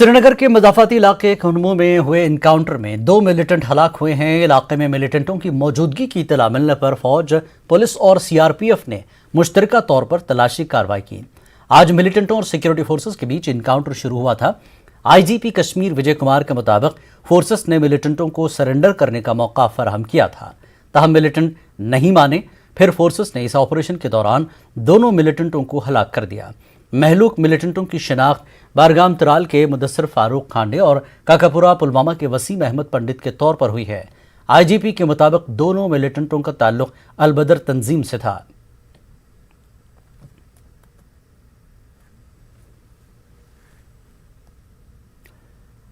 श्रीनगर के मदाफाती इलाके खनमू में हुए इनकाउंटर में 2 मिलिटेंट हलाक हुए हैं। इलाके में मिलिटेंटों की मौजूदगी की इत्तला मिलने पर फौज, पुलिस और सीआरपीएफ ने मुश्तरका तौर पर तलाशी कार्रवाई की। आज मिलिटेंटों और सिक्योरिटी फोर्सेस के बीच इनकाउंटर शुरू हुआ था। आईजीपी कश्मीर विजय कुमार के मुताबिक फोर्सेस ने मिलिटेंटों को सरेंडर करने का मौका फराहम किया था, ताहम मिलिटेंट नहीं माने। फिर फोर्सेस ने इस ऑपरेशन के दौरान दोनों मिलिटेंटों को हलाक कर दिया। महलूक मिलिटेंटों की शिनाख्त बारगाम तराल के मुदस्सिर फारूक खांडे और काकापुरा पुलवामा के वसीम अहमद पंडित के तौर पर हुई है। आईजीपी के मुताबिक दोनों मिलिटेंटों का ताल्लुक अलबदर तंजीम से था।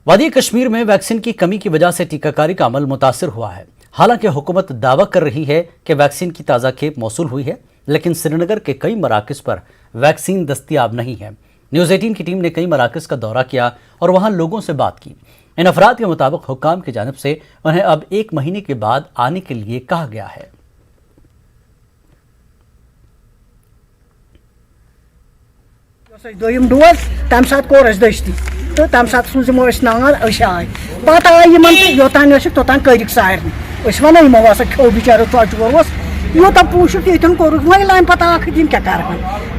वादी कश्मीर में वैक्सीन की कमी की वजह से टीकाकारी का अमल मुतासिर हुआ है। हालांकि हुकूमत दावा कर रही है कि वैक्सीन की ताज़ा खेप मौसूल हुई है, लेकिन श्रीनगर के कई मराकज़ पर वैक्सीन दस्तयाब नहीं है। न्यूज़ 18 की टीम ने कई मराकज़ का दौरा किया और वहां लोगों से बात की। इन अफराद के मुताबिक हुक्काम की जानिब से उन्हें अब 1 महीने के बाद आने के लिए कहा गया है। दोयम डोज तम सात कोर दस्ती तो तम सात सूजमो नार आय पत आय योतान तोतान करिक सारे वन यमो हसा खो बिचारो चोर यूत पूछुक ये कोर वही लाइन पता दिन क्या कर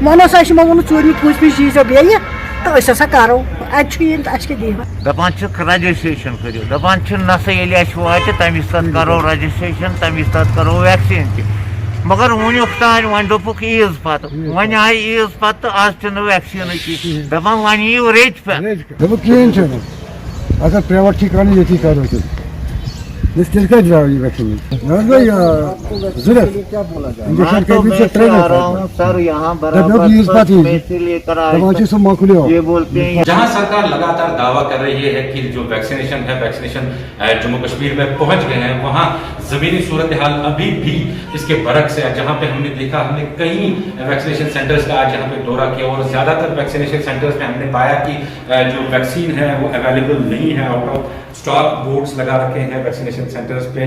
वन हसा वो चूर पूछ चीजों बे तो हसा करो दपान रजिस्ट्रेशन करो दपान नसा ये वात तमिस करो रजिस्ट्रेशन तमिस करो वैक्सीन मगर वनुक तान वन दोपुक ईज पत वन आय ईज पत आज वैक्सीन की दपान वन यू रेट पे कहें अगर प्राइवेट ये करो तेल क्या जाओ ये वैक्सीन सर यहाँ ये बोलते हैं। जहाँ सरकार लगातार दावा कर रही है कि जो वैक्सीनेशन है वैक्सीनेशन जम्मू कश्मीर में पहुंच गए हैं, वहाँ जमीनी सूरत हाल अभी भी इसके बरक्स है। जहाँ पे हमने देखा, हमने कई वैक्सीनेशन सेंटर्स का आज यहाँ पे दौरा किया और ज्यादातर वैक्सीनेशन सेंटर्स में हमने पाया कि जो वैक्सीन है वो अवेलेबल नहीं है। आउट ऑफ स्टॉक बोर्ड्स लगा रखे हैं वैक्सीनेशन सेंटर्स पे।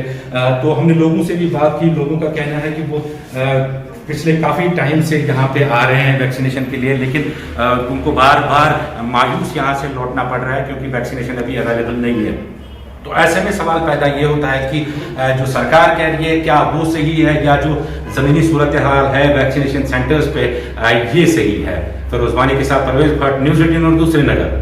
तो हमने लोगों से भी बात की। लोगों का कहना है कि वो पिछले काफ़ी टाइम से यहाँ पे आ रहे हैं वैक्सीनेशन के लिए, लेकिन उनको बार बार मायूस यहाँ से लौटना पड़ रहा है क्योंकि वैक्सीनेशन अभी अवेलेबल नहीं है। तो ऐसे में सवाल पैदा ये होता है कि जो सरकार कह रही है क्या वो सही है या जो ज़मीनी सूरत हाल है वैक्सीनेशन सेंटर्स पे ये सही है। फिरोज वानी के साथ परवेज भट्ट, न्यूज़ 18 और श्रीनगर।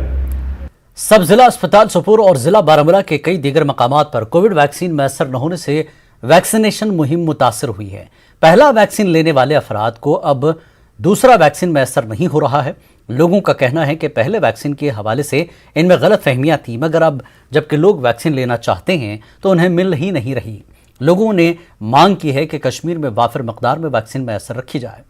सब जिला अस्पताल सोपोर और जिला बारामूला के कई दीगर मकामात पर कोविड वैक्सीन मैसर न होने से वैक्सीनेशन मुहिम मुतासर हुई है। पहला वैक्सीन लेने वाले अफराद को अब दूसरा वैक्सीन मैसर नहीं हो रहा है। लोगों का कहना है कि पहले वैक्सीन के हवाले से इनमें गलत फहमियां थी, मगर अब जबकि लोग वैक्सीन लेना चाहते हैं तो उन्हें मिल ही नहीं रही। लोगों ने मांग की है कि कश्मीर में वाफिर मकदार में वैक्सीन मैसर रखी जाए।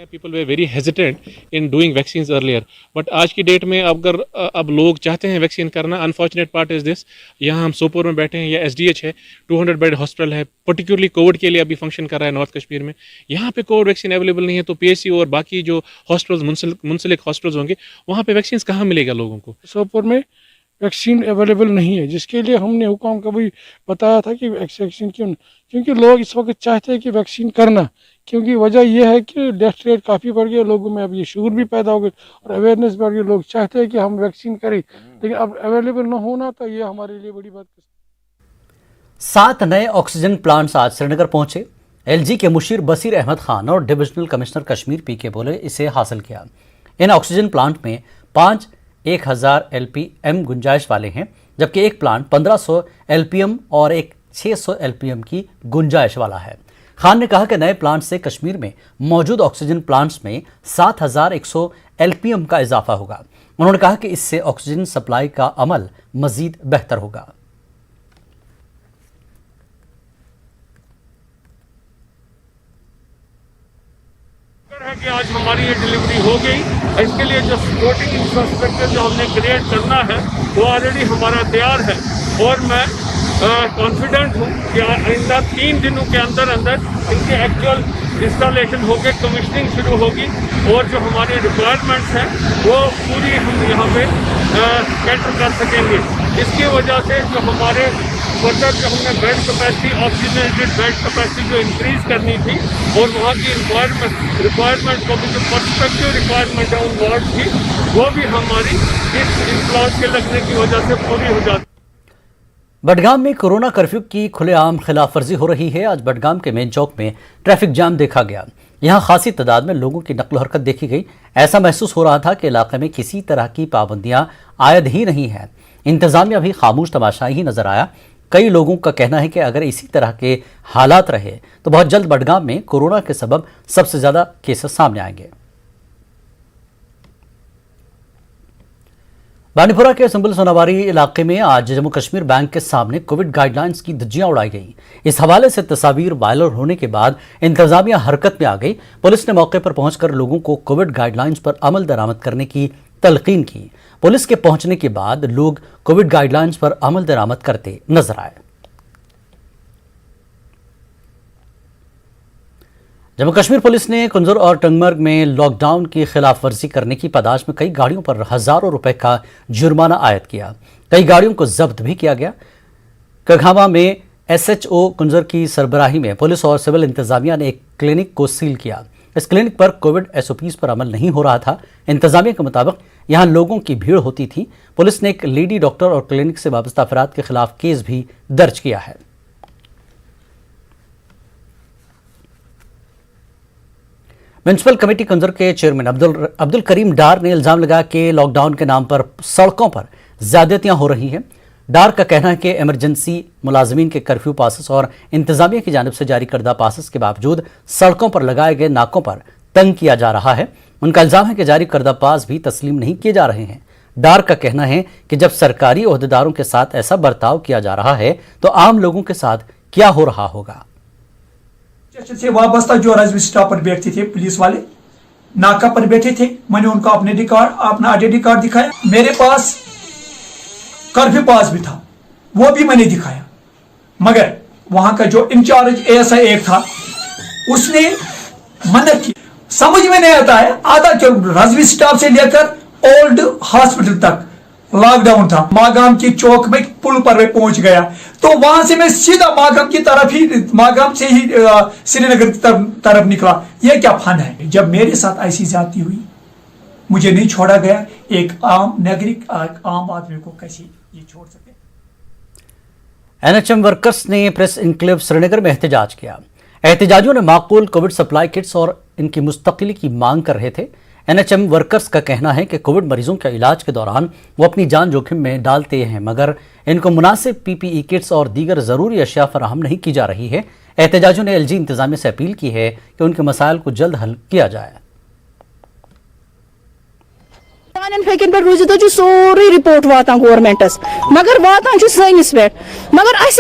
People were very hesitant in doing vaccines earlier, but आज की डेट में अगर अब लोग चाहते हैं वैक्सीन करना, अनफॉर्चुनेट पार्ट इज़ दिस, यहाँ हम सोपोर में बैठे हैं, या SDH है, 200 बेड हॉस्पिटल है, पर्टिकुलरली कोविड के लिए अभी फंक्शन कर रहा है नॉर्थ कश्मीर में। यहाँ पे कोविड वैक्सीन अवेलेबल नहीं है, तो PSU और बाकी जो हॉस्पिटल्स मुंसलिक हॉस्पिटल्स होंगे वहाँ पे वैक्सीन कहाँ मिलेगा लोगों को। सोपोर में वैक्सीन अवेलेबल नहीं है, जिसके लिए हमने हुकाम का भी बताया था कि वैक्सीन क्योंकि लोग इस वक्त चाहते हैं कि वैक्सीन करना, क्योंकि वजह यह है कि डेथ रेट काफ़ी बढ़ गया, लोगों में अब ये शूर भी पैदा हो गई और अवेयरनेस बढ़ गई। लोग चाहते हैं कि हम वैक्सीन करें, लेकिन अब अवेलेबल न होना तो ये हमारे लिए बड़ी बात है। 7 नए ऑक्सीजन प्लांट्स आज श्रीनगर पहुंचे। LG के मुशीर बसीर अहमद खान और डिविजनल कमिश्नर कश्मीर PK बोले इसे हासिल किया। इन ऑक्सीजन प्लांट में 5 1000 LPM गुंजाइश वाले हैं, जबकि एक प्लांट 1500 LPM और एक 600 LPM की गुंजाइश वाला है। खान ने कहा कि नए प्लांट से कश्मीर में मौजूद ऑक्सीजन प्लांट्स में 7100 LPM का इजाफा होगा। उन्होंने कहा कि इससे ऑक्सीजन सप्लाई का अमल मजीद बेहतर होगा। है कि आज हमारी ये डिलीवरी हो गई। इसके लिए जो सपोर्टिंग इंफ्रास्ट्रक्चर जो हमने क्रिएट करना है वो ऑलरेडी हमारा तैयार है और मैं कॉन्फिडेंट हूँ कि आइंदा 3 दिनों के अंदर इनके एक्चुअल इंस्टॉलेशन होकर कमीशनिंग शुरू होगी और जो हमारी रिक्वायरमेंट्स हैं वो पूरी हम यहाँ पे कैटर कर सकेंगे। इसकी वजह से जो हमारे फर्दर जो हमने bed capacity oxygenated bed capacity जो इंक्रीज करनी थी और वहाँ की रिक्वायरमेंट को भी जो पर्सपेक्टिव रिक्वायरमेंट है उन वार्ड की वो भी हमारी इस क्लॉज के लगने की वजह से पूरी हो जाती। बडगाम में कोरोना कर्फ्यू की खुलेआम खिलाफ वर्जी हो रही है। आज बडगाम के मेन चौक में ट्रैफिक जाम देखा गया। यहाँ खासी तादाद में लोगों की नकल हरकत देखी गई। ऐसा महसूस हो रहा था कि इलाके में किसी तरह की पाबंदियां आयद ही नहीं है। इंतजामिया भी खामोश तमाशाई ही नजर आया। कई लोगों का कहना है कि अगर इसी तरह के हालात रहे तो बहुत जल्द बडगाम में कोरोना के सबब सबसे ज्यादा केसेस सामने आएंगे। बानीपुरा के संबल सोनावारी इलाके में आज जम्मू कश्मीर बैंक के सामने कोविड गाइडलाइंस की धज्जियां उड़ाई गई। इस हवाले से तस्वीर वायरल होने के बाद इंतजामिया हरकत में आ गई। पुलिस ने मौके पर पहुंचकर लोगों को कोविड गाइडलाइंस पर अमल दरामद करने की तलकीन की। पुलिस के पहुंचने के बाद लोग कोविड गाइडलाइंस पर अमल दरामद करते नजर आए। जम्मू कश्मीर पुलिस ने कुंजर और टंगमर्ग में लॉकडाउन की खिलाफ वर्जी करने की पादाश में कई गाड़ियों पर हजारों रुपए का जुर्माना आयद किया। कई गाड़ियों को जब्त भी किया गया। कघावा में SHO कुंजर की सरबराही में पुलिस और सिविल इंतजामिया ने एक क्लिनिक को सील किया। इस क्लिनिक पर कोविड SOPs पर अमल नहीं हो रहा था। इंतजामिया के मुताबिक यहां लोगों की भीड़ होती थी। पुलिस ने एक लेडी डॉक्टर और क्लिनिक से वाबस्ता अफराद के खिलाफ केस भी दर्ज किया है। म्यूनसिपल कमेटी कुंजर के चेयरमैन अब्दुल करीम डार ने इल्जाम लगाया कि लॉकडाउन के नाम पर सड़कों पर ज्यादतियां हो रही हैं। डार का कहना है कि इमरजेंसी मुलाजमीन के कर्फ्यू पासेस और इंतजामिया की जानिब से जारी करदा पासेस के बावजूद सड़कों पर लगाए गए नाकों पर तंग किया जा रहा है। उनका इल्जाम है कि जारी करदा पास भी तस्लीम नहीं किए जा रहे हैं। डार का कहना है कि जब सरकारी ओहदेदारों के साथ ऐसा बर्ताव किया जा रहा है तो आम लोगों के साथ क्या हो रहा होगा। से वाबस्ता जो रजवी स्टॉप पर बैठते थे पुलिस वाले नाका पर बैठे थे, मैंने उनको अपना आइडेंटिटी कार्ड दिखाया। मेरे पास कर्फ्यू पास भी था, वो भी मैंने दिखाया। मगर वहां का जो इंचार्ज ASI एक था उसने मना की। समझ में नहीं आता है, आधा रजवी स्टॉप से लेकर ओल्ड हॉस्पिटल तक लॉकडाउन था। मागाम की चौक में पुल पर मैं पहुंच गया तो वहां से मैं सीधा मागाम से ही श्रीनगर की तरफ निकला। यह क्या फन है। जब मेरे साथ ऐसी ज्यादती हुई, मुझे नहीं छोड़ा गया। एक आम नागरिक, आम आदमी को कैसे ये छोड़ सके। NHM वर्कर्स ने प्रेस इनक्लेव श्रीनगर में एहतजाज किया। एहतजाजियों ने माकूल कोविड सप्लाई किट्स और इनकी मुस्तकिली की मांग कर रहे थे। NHM वर्कर्स का कहना है कि कोविड मरीजों के इलाज के दौरान वो अपनी जान जोखिम में डालते हैं, मगर इनको मुनासिब PPE किट्स और दीगर ज़रूरी अशिया फराहम नहीं की जा रही है। एहतजाजियों ने LG इंतजामिया से अपील की है कि उनके मसाइल को जल्द हल किया जाए। सोरी रिपोर्ट वातान गवर्नमेंटस, मगर वातान सैनिस पे, मगर अस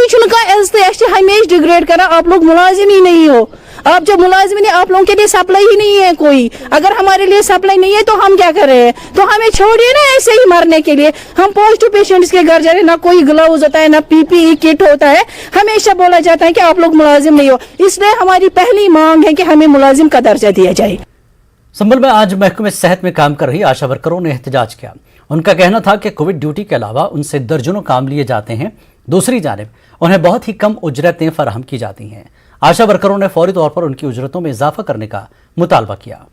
हमेशा डिग्रेड करा। आप लोग मुलाजिम ही नहीं हो। आप जब मुलाजिम नहीं, आप लोगों के लिए सप्लाई ही नहीं है कोई। अगर हमारे लिए सप्लाई नहीं है तो हम क्या कर रहे हैं? तो हमें छोड़िए ना ऐसे ही मरने के लिए। हम पॉजिटिव पेशेंट्स के घर जा रहे हैं, ना कोई ग्लव्स होता है, ना PPE किट होता है। हमेशा बोला जाता है कि आप लोग मुलाजिम नहीं हो। इसलिए हमारी पहली मांग है कि हमें मुलाजिम का दर्जा दिया जाए। संभल में आज महकमे सेहत में काम कर रही आशा वर्करों ने एहतजाज किया। उनका कहना था कि कोविड ड्यूटी के अलावा उनसे दर्जनों काम लिए जाते हैं। दूसरी जानिब उन्हें बहुत ही कम उजरतें फराहम की जाती हैं। आशा वर्करों ने फौरी तौर पर उनकी उजरतों में इजाफा करने का मुतालबा किया।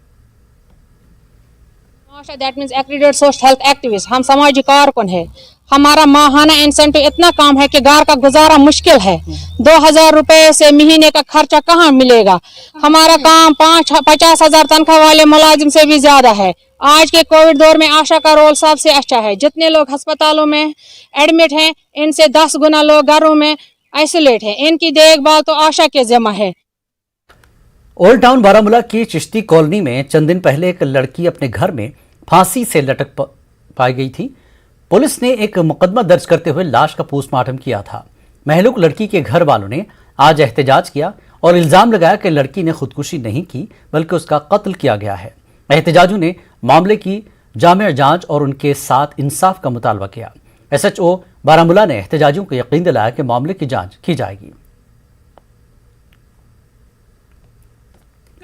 That means accredited social health activist, हम समाजी कारकुन है। हमारा माहाना इंसेंटिव इतना कम है कि घर का गुजारा मुश्किल है। 2000 रुपए से महीने का खर्चा कहाँ मिलेगा। हमारा काम 50,000 तनख्वाह वाले मुलाजिम से भी ज्यादा है। आज के कोविड दौर में आशा का रोल सबसे अच्छा है। जितने लोग अस्पतालों में एडमिट हैं, इनसे 10 गुना लोग घरों में आइसोलेट हैं। इनकी देखभाल तो आशा के जिम्मा है। ओल्ड टाउन बारामूला की चिश्ती कॉलोनी में चंद दिन पहले एक लड़की अपने घर में फांसी से लटक पाई गई थी। पुलिस ने एक मुकदमा दर्ज करते हुए लाश का पोस्टमार्टम किया था। महलूक लड़की के घर वालों ने आज एहतजाज किया और इल्जाम लगाया कि लड़की ने खुदकुशी नहीं की बल्कि उसका कत्ल किया गया है। एहतजाजियों ने मामले की जामिया जांच और उनके साथ इंसाफ का मुतालबा किया। SHO बारामूला ने एहतजाजियों को यकीन दिलाया कि मामले की जांच की जाएगी।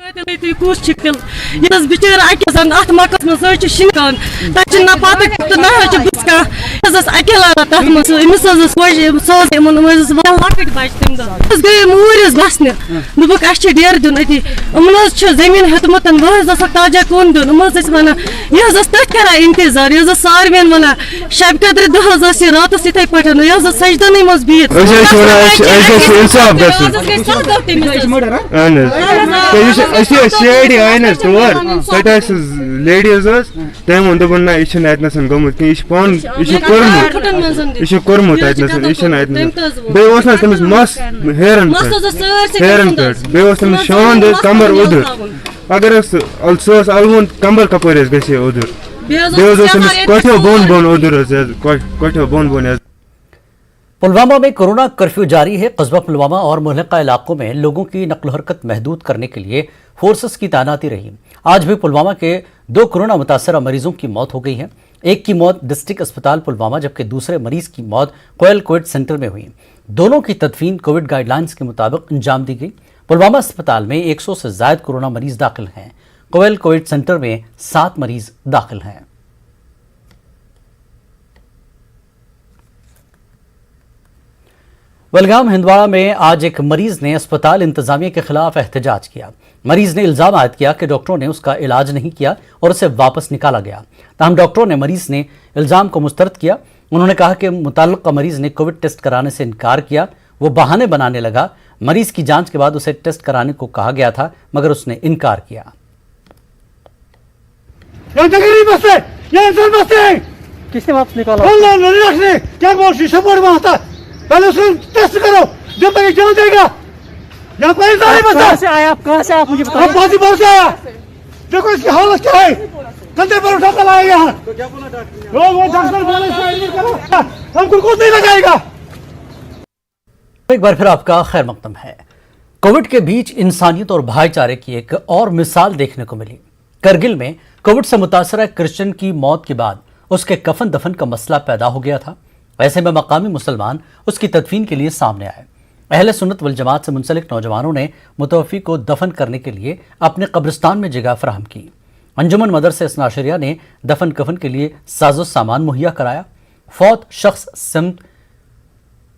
کس یہ بچار اکیلا زن ات مکس مز شنکان تک نہ پتہ تو نہ بس کھانا اکیلا تک مز امس لکٹ بچہ تم دہ گئی موٗرۍ بسنہ دوٚپُکھ اَسہِ چھُ ڈیرٕ دیُن أتی یِمن زٔمیٖن ہیوٚتمُت وۄنۍ حظ اوسکھ تاجا کُن دیُن یِم حظ ٲسۍ وَنان یہِ حظ ٲس تٔتھۍ کران اِنتظار یہِ حظ ٲس ساروِین وَنان شبِ قدرِ دۄہ حظ ٲس یہِ راتَس یِتھَے پٲٹھۍ یہِ حظ ٲس سجدنٕے منٛز بِہِتھ لیڈیز تٔمۍ ووٚن دوٚپُن نہ یہِ چھُنہٕ اَتنَسَن گوٚمُت کینٛہہ یہِ چھُ پانہٕ یہِ چھُ کوٚرمُت اَتنَسَن یہِ چھُنہٕ اَتنَسَن بیٚیہِ اوس نہ تٔمِس مَس ہیرَن پٮ۪ٹھ بیٚیہِ اوس تٔمِس شانٛد حظ کمبر اوٚدُر اگر سُہ ٲس اَلوُن کمبر کَپٲرۍ حظ گژھِ ہے اوٚدُر بیٚیہِ حظ اوس تٔمِس کوٹھیو بۄن بۄن اوٚدُر حظ کوٹھیو بۄن بۄن حظ. پلوامہ میں کورونا کرفیو جاری ہے. قصبہ پلوامہ اور ملحقہ علاقوں میں لوگوں کی نقل و حرکت محدود کرنے کے لیے فورسز کی تعیناتی رہی. آج بھی پلوامہ کے 2 کورونا متاثرہ مریضوں کی موت ہو گئی ہے. ایک کی موت ڈسٹرکٹ اسپتال پلوامہ جبکہ دوسرے مریض کی موت کوئل کووڈ سینٹر میں ہوئی. دونوں کی تدفین کووڈ گائیڈ لائنز کے مطابق انجام دی گئی. پلوامہ اسپتال میں 100 سے زائد کورونا مریض داخل ہیں. کوئل کووڈ سینٹر میں 7 مریض داخل ہیں. بلگام ہندواڑہ میں آج ایک مریض نے اسپتال انتظامیہ کے خلاف احتجاج کیا. مریض نے الزام عائد کیا کہ ڈاکٹروں نے اس کا علاج نہیں کیا اور اسے واپس نکالا گیا. تاہم ڈاکٹروں نے مریض نے الزام کو مسترد کیا. انہوں نے کہا کہ متعلقہ مریض نے کووڈ ٹیسٹ کرانے سے انکار کیا. وہ بہانے بنانے لگا. مریض کی جانچ کے بعد اسے ٹیسٹ کرانے کو کہا گیا تھا مگر اس نے انکار کیا. کس نے واپس نکالا؟ پہلے اس کو ٹیسٹ کرو جب تک یہ جان دے گا. یہاں کوئی انسان نہیں بچتا. کہاں سے آیا آپ؟ کہاں سے آپ مجھے بتائیں؟ آپ بازی بول سے آیا. دیکھو اس کی حالت کیا ہے. کندھے پر اٹھا کر لائے یہاں. وہ ڈاکٹر بولے سے ایڈمٹ کرو. ہم کو کچھ نہیں لگائے گا. ایک بار پھر آپ کا خیر مقدم ہے. کووڈ کے بیچ انسانیت اور بھائی چارے کی ایک اور مثال دیکھنے کو ملی. کرگل میں کووڈ سے متاثرہ کرسچن کی موت کے بعد اس کے کفن دفن کا مسئلہ پیدا ہو گیا تھا. ایسے میں مقامی مسلمان اس کی تدفین کے لیے سامنے آئے. اہل سنت والجماعت سے منسلک نوجوانوں نے متوفی کو دفن کرنے کے لیے اپنے قبرستان میں جگہ فراہم کی. انجمن مدرسہ اثنا عشریہ نے دفن کفن کے لیے ساز و سامان مہیا کرایا. فوت شخص سمت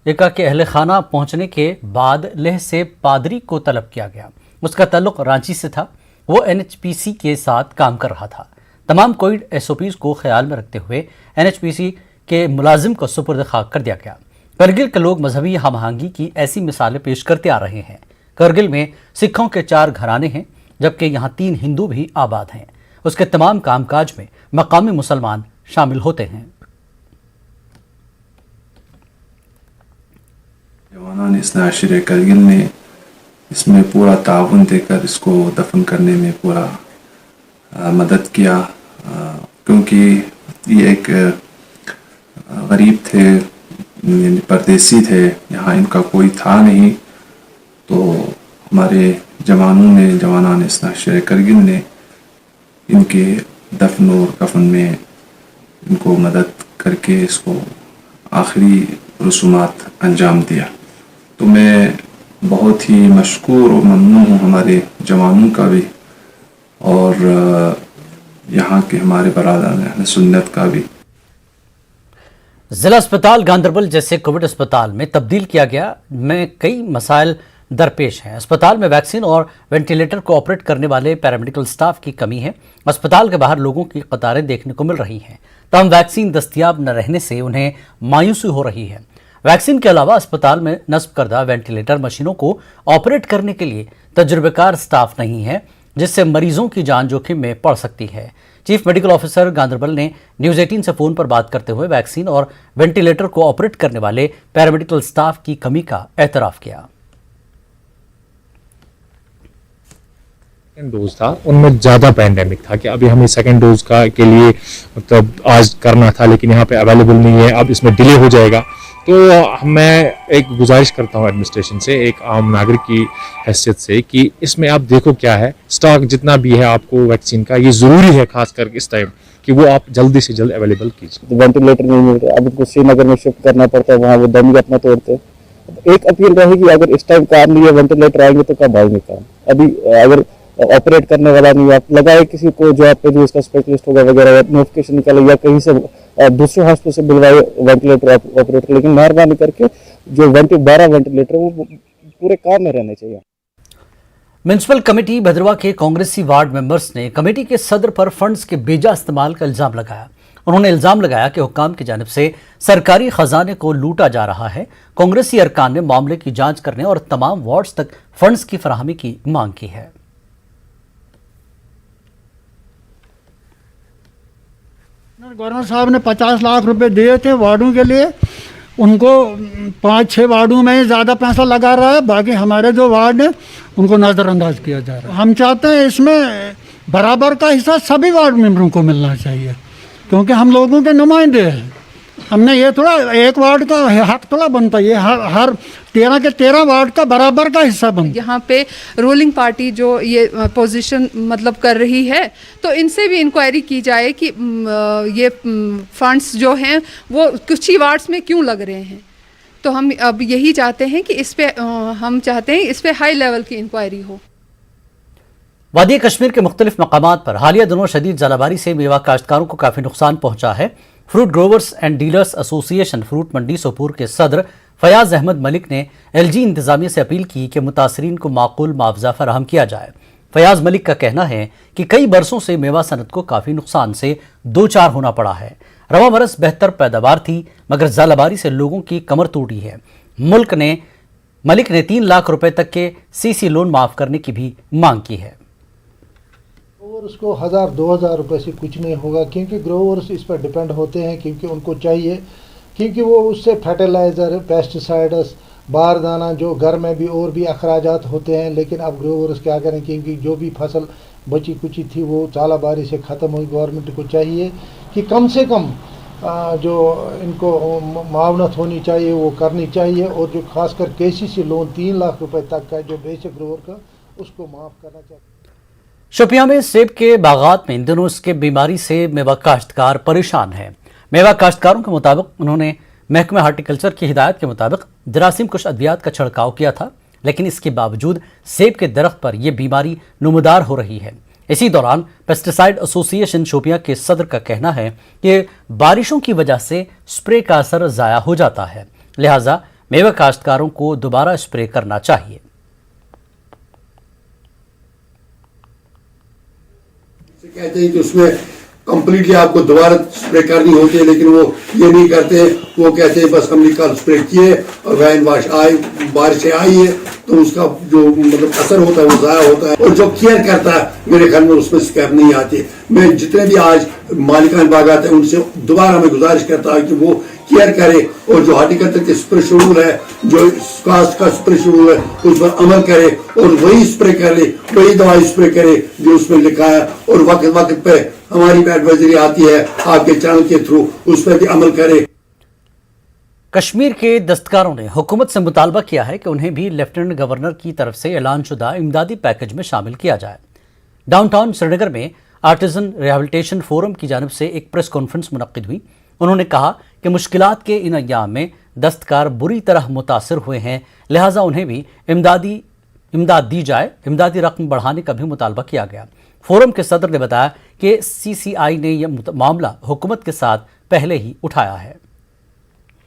ایکا کے اہل خانہ پہنچنے کے بعد لہ سے پادری کو طلب کیا گیا. اس کا تعلق رانچی سے تھا. وہ NHPC کے ساتھ کام کر رہا تھا. تمام کووڈ SOPs کو خیال میں رکھتے ہوئے NHPC کے ملازم کو سپرد خاک کر دیا گیا. کرگل کے لوگ مذہبی ہم آہنگی کی ایسی مثالیں پیش کرتے آ رہے ہیں. کرگل میں سکھوں کے 4 گھرانے ہیں جبکہ یہاں 3 ہندو بھی آباد ہیں. اس کے تمام کام کاج میں مقامی مسلمان شامل ہوتے ہیں. جوانان اثنا عشریہ کرگل نے اس میں پورا تعاون دے کر اس کو دفن کرنے میں پورا مدد کیا کیونکہ یہ ایک غریب تھے, یعنی پردیسی تھے, یہاں ان کا کوئی تھا نہیں. تو ہمارے جوانان اثنا عشریہ کرگل نے ان کے دفن اور کفن میں ان کو مدد کر کے اس کو آخری رسومات انجام دیا. تو میں بہت ہی مشکور اور ممنون ہوں ہمارے جوانوں کا بھی اور یہاں کے ہمارے برادران اہل سنت کا بھی. ضلع اسپتال گاندربل جیسے کووڈ اسپتال میں تبدیل کیا گیا میں کئی مسائل درپیش ہیں. اسپتال میں ویکسین اور وینٹیلیٹر کو آپریٹ کرنے والے پیرامیڈیکل سٹاف کی کمی ہے. اسپتال کے باہر لوگوں کی قطاریں دیکھنے کو مل رہی ہیں. تاہم ویکسین دستیاب نہ رہنے سے انہیں مایوسی ہو رہی ہے. ویکسین کے علاوہ اسپتال میں نصب کردہ وینٹیلیٹر مشینوں کو آپریٹ کرنے کے لیے تجربہ کار سٹاف نہیں ہے جس سے مریضوں کی جان جوخم میں پڑ سکتی ہے. چیف میڈیکل آفیسر گاندربل نے نیوز 18 سے فون پر بات کرتے ہوئے ویکسین اور وینٹیلیٹر کو آپریٹ کرنے والے پیرامیڈیکل سٹاف کی کمی کا اعتراف کیا. سیکنڈ ڈوز تھا ان میں زیادہ پینڈیمک تھا کہ ابھی ہمیں سیکنڈ ڈوز کے لیے مطلب آج کرنا تھا لیکن یہاں پہ اویلیبل نہیں ہے. اب اس میں ڈیلے ہو جائے گا. تو میں ایک گزارش کرتا ہوں ایڈمنسٹریشن سے, ایک عام ناگرک کی حیثیت سے, کہ اس میں آپ دیکھو کیا ہے اسٹاک جتنا بھی ہے آپ کو ویکسین کا, یہ ضروری ہے خاص کر کے اس ٹائم کہ وہ آپ جلدی سے جلد اویلیبل کیجیے. وینٹیلیٹر نہیں مل رہا, اب ان کو سری نگر میں شفٹ کرنا پڑتا ہے, وہاں وہ دم بھی اپنا توڑتے ہیں. ایک اپیل رہے گی اگر اس ٹائم کام نہیں ہے وینٹیلیٹر آئیں گے تو کب آئیں گے کام. ابھی اگر ऑपरेट करने वाला नहीं, आप लगाए किसी को जो आप पे जो इसका स्पेशलिस्ट होगा वगैरह, नोटिफिकेशन निकाले या कहीं से दूसरे हॉस्पिटल से बुलवाए वेंटिलेटर ऑपरेटर, लेकिन मेहरबानी करके जो 12 वेंटिलेटर वो पूरे काम में रहने चाहिए। म्युनिसिपल कमेटी भद्रवा के कांग्रेसी वार्ड मेंबर्स ने कमेटी के सदर पर फंड्स के बेजा इस्तेमाल का इल्जाम लगाया। उन्होंने इल्जाम लगाया कि हुक्काम की जानिब से सरकारी खजाने को लूटा जा रहा है। कांग्रेसी अरकान ने मामले की जांच करने और तमाम वार्ड्स तक फंड्स की फराहमी की मांग की है। गवर्नर साहब ने 50 लाख रुपए दिए थे वार्डों के लिए, उनको 5-6 वार्डों में ज़्यादा पैसा लगा रहा है, बाकी हमारे जो वार्ड हैं उनको नज़रअंदाज किया जा रहा है। हम चाहते हैं इसमें बराबर का हिस्सा सभी वार्ड मेंबरों को मिलना चाहिए, क्योंकि हम लोगों के नुमाइंदे हैं। हमने ये थोड़ा एक वार्ड का हक थोड़ा बनता है, ये हर 13 के 13 वार्ड का बराबर का हिस्सा बनता है। यहाँ पे रूलिंग पार्टी जो ये पोजीशन मतलब कर रही है, तो इनसे भी इंक्वायरी की जाए कि ये फंड्स जो हैं वो कुछ ही वार्ड्स में क्यों लग रहे हैं। तो हम अब यही चाहते हैं कि इस पे हम चाहते हैं इस पे हाई लेवल की इंक्वायरी हो। वादी कश्मीर के मुख्तलिफ मकामात पर हालिया दिनों शदीद जलाबारी से मेवा काश्तकारों को काफ़ी नुकसान पहुंचा है। Fruit growers and dealers association fruit मंडी सोपूर के सदर फयाज अहमद मलिक ने एलजी इंतजामिया से अपील की कि मुतासरीन को माकूल मुआवजा फराहम किया जाए। फयाज मलिक का कहना है कि कई बरसों से मेवा सनत को काफ़ी नुकसान से दो चार होना पड़ा है। रवा बरस बेहतर पैदावार थी, मगर जलाबारी से लोगों की कमर टूटी है। मलिक ने 3 लाख रुपए तक के सीसी लोन माफ करने की भी मांग की है। और उसको 1000-2000 रुपए से कुछ नहीं होगा, क्योंकि ग्रोवर्स इस पर डिपेंड होते हैं, क्योंकि उनको चाहिए, क्योंकि वो उससे फर्टिलाइज़र, पेस्टिसाइड्स, बारदाना, जो घर में भी और भी अखराजात होते हैं। लेकिन अब ग्रोवर्स क्या करें, क्योंकि जो भी फसल बची कुची थी वो चाला बारी से ख़त्म हुई। गवर्नमेंट को चाहिए कि कम से कम जो इनको मुआवनत होनी चाहिए वो करनी चाहिए, और जो खासकर केसीसी लोन 3 लाख रुपए तक का जो बेसिक ग्रोवर का, उसको माफ़ करना चाहिए। शोपियां में सेब के बागात में इन दिनों इसके बीमारी से मेवा काश्तकार परेशान है। मेवा काश्तकारों के मुताबिक उन्होंने महकमा हार्टिकल्चर की हिदायत के मुताबिक जरासीम कुछ अद्वियात का छिड़काव किया था, लेकिन इसके बावजूद सेब के दरख्त पर यह बीमारी नुमदार हो रही है। इसी दौरान पेस्टिसाइड एसोसिएशन शोपियां के सदर का कहना है कि बारिशों की वजह से स्प्रे का असर ज़ाया हो जाता है, लिहाजा मेवा काश्तकारों को दोबारा स्प्रे करना चाहिए। कहते हैं कि उसमें कंप्लीटली आपको दोबारा स्प्रे करनी होती है, लेकिन वो ये नहीं करते। वो कहते हैं बस हमने कल स्प्रे किए और रैन वाश आई, बारिशें आई है, तो उसका जो मतलब असर होता है वो ज़ाया होता है। और जो केयर करता है मेरे ख्याल में उसमें स्कैप नहीं आती। मैं जितने भी आज मालिकान बागात हैं उनसे दोबारा मैं गुजारिश करता हूँ कि वो केयर करे, और जो हार्टिकल्चर के स्प्रे शेड्यूल है, जो कास्ट का स्प्रे शेड्यूल है, उस पर अमल करे और वही स्प्रे करे, वही दवाई स्प्रे करे जो उसमें लिखा है। और वक्त वक्त पे हमारी भी एडवाइजरी आती है आपके चैनल के थ्रू, उस पर भी अमल करे। कश्मीर के दस्तकारों ने हुकूमत से मुतालबा किया है कि उन्हें भी लेफ्टिनेंट गवर्नर की तरफ से ऐलानशुदा इमदादी पैकेज में शामिल किया जाए। डाउनटाउन श्रीनगर में आर्टिजन रिहैबिलिटेशन फोरम की जानिब से एक प्रेस कॉन्फ्रेंस मुनक्किद हुई। उन्होंने कहा कि मुश्किलात के इन अय्याम में दस्तकार बुरी तरह मुतासर हुए हैं, लिहाजा उन्हें भी इमदाद दी जाए। इमदादी रकम बढ़ाने का भी मुतालबा किया गया। फोरम के सदर ने बताया कि CCI ने यह मामला हुकूमत के साथ पहले ही उठाया है।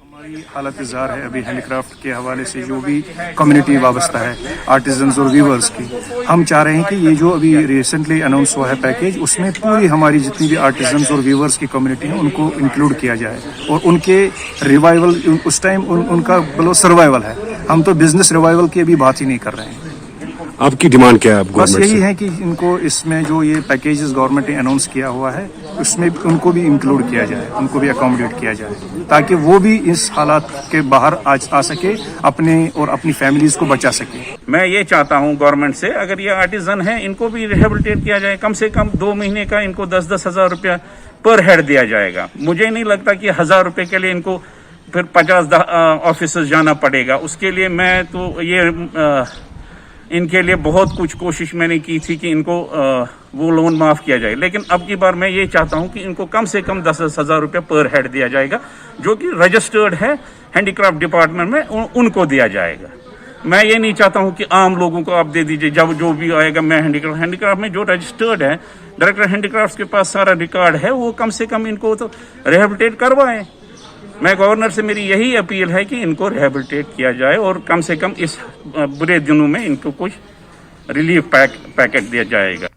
हमारी हालत इज़हार है अभी हैंडीक्राफ्ट के हवाले से, जो भी कम्युनिटी वाबस्ता है आर्टिजन्स और वीवर्स की। हम चाह रहे हैं कि ये जो अभी रिसेंटली अनाउंस हुआ है पैकेज, उसमें पूरी हमारी जितनी भी आर्टिजन्स और वीवर्स की कम्युनिटी है उनको इंक्लूड किया जाए, और उनके रिवाइवल, उस टाइम उनका बोलो सर्वाइवल है। हम तो बिजनेस रिवाइवल की अभी बात ही नहीं कर रहे हैं। आपकी डिमांड क्या है? बस यही है कि इनको इसमें जो ये पैकेजेस गवर्नमेंट ने अनाउंस किया हुआ है उसमें उनको भी इंक्लूड किया जाए, उनको भी अकोमोडेट किया जाए, ताकि वो भी इस हालात के बाहर आ सके, अपने और अपनी फैमिलीज को बचा सके। मैं ये चाहता हूँ गवर्नमेंट से, अगर ये आर्टिजन है इनको भी रिहेबिलिटेट किया जाए, कम से कम 2 महीने का इनको 10-10 हज़ार रुपया पर हेड दिया जाएगा। मुझे नहीं लगता कि 1000 रुपये के लिए इनको फिर 50 ऑफिसर्स जाना पड़ेगा। उसके लिए मैं तो ये इनके लिए बहुत कुछ कोशिश मैंने की थी कि इनको वो लोन माफ़ किया जाए, लेकिन अब की बार मैं ये चाहता हूँ कि इनको कम से कम 10-10 हज़ार रुपये पर हेड दिया जाएगा, जो कि रजिस्टर्ड है हैंडीक्राफ्ट डिपार्टमेंट में, उनको दिया जाएगा। मैं ये नहीं चाहता हूँ कि आम लोगों को आप दे दीजिए, जब जो भी आएगा। मैं हैंडीक्राफ्ट में जो रजिस्टर्ड है, डायरेक्टर हैंडीक्राफ्ट के पास सारा रिकॉर्ड है, वो कम से कम इनको तो रिहेबिलिटेट करवाएं। मैं गवर्नर से मेरी यही अपील है कि इनको रिहेबिलिटेट किया जाए और कम से कम इस बुरे दिनों में इनको कुछ रिलीफ पैकेट दिया जाएगा।